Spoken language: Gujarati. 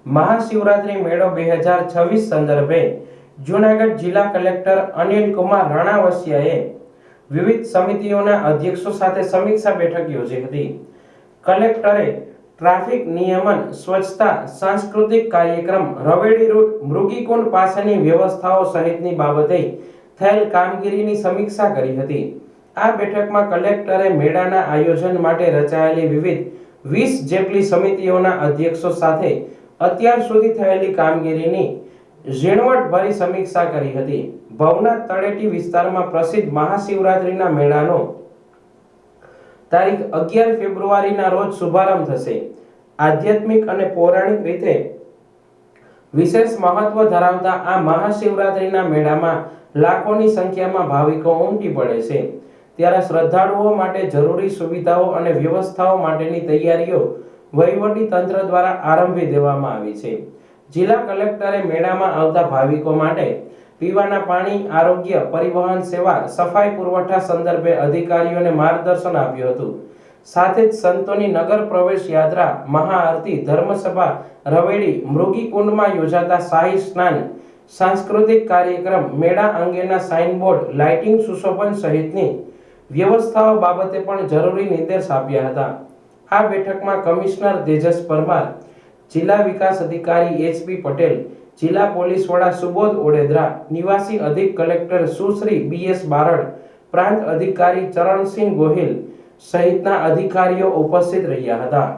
મહાશિવરાત્રી મેળો 2026 સંદર્ભે જૂનાગઢ જિલ્લા કલેક્ટર અનિલ કુમાર રણાવસિયાએ વિવિધ સમિતિઓના અધ્યક્ષો સાથે સમીક્ષા બેઠક યોજી હતી. કલેક્ટરે ટ્રાફિક નિયમન, સ્વચ્છતા, સાંસ્કૃતિક કાર્યક્રમ, રવેડી રૂટ, મૃગીકુંડ પાસેની વ્યવસ્થાઓ સહિતની બાબતે થયેલ કામગીરીની સમીક્ષા કરી હતી. આ બેઠકમાં કલેક્ટરે મેળાના આયોજન માટે રચાયેલી વિવિધ 20 જેટલી સમિતિઓના અધ્યક્ષો સાથે અત્યાર સુધી થયેલી કામગીરીની ઝીણવટભરી સમીક્ષા કરી હતી. ભવનાથ તળેટી વિસ્તારમાં પ્રસિદ્ધ મહાશિવરાત્રીના મેળાનો તારીખ 11 ફેબ્રુઆરીના રોજ શુભારંભ થશે. આધ્યાત્મિક અને પૌરાણિક રીતે વિશેષ મહત્વ ધરાવતા આ મહાશિવરાત્રીના મેળામાં લાખોની સંખ્યામાં ભાવિકો ઉમટી પડે છે. ત્યારે શ્રદ્ધાળુઓ માટે જરૂરી સુવિધાઓ અને વ્યવસ્થાઓ માટેની તૈયારીઓ વહીવટી તંત્ર દ્વારા આરંભી દેવામાં આવી છે. જિલ્લા કલેક્ટરે મેળામાં આવતા ભાવિકો માટે પીવાના પાણી, આરોગ્ય, પરિવહન સેવા, સફાઈ પુરવઠા સંદર્ભે અધિકારીઓને માર્ગદર્શન આપ્યું હતું. સાથે જ સંતોની નગર પ્રવેશ યાત્રા, મહાઆરતી, ધર્મસભા, રવેડી, મૃગીકુંડમાં યોજાતા શાહી સ્નાન, સાંસ્કૃતિક કાર્યક્રમ, મેળા અંગેના સાઇનબોર્ડ, લાઇટિંગ, સુશોભન સહિતની વ્યવસ્થાઓ બાબતે પણ જરૂરી નિર્દેશ આપ્યા હતા. આ બેઠકમાં કમિશનર તેજસ પરમાર, જિલ્લા વિકાસ અધિકારી HP પટેલ, જિલ્લા પોલીસ વડા સુબોધ ઓડેદરા, નિવાસી અધિક કલેક્ટર સુશ્રી BS બારડ, પ્રાંત અધિકારી ચરણસિંહ ગોહિલ સહિતના અધિકારીઓ ઉપસ્થિત રહ્યા હતા.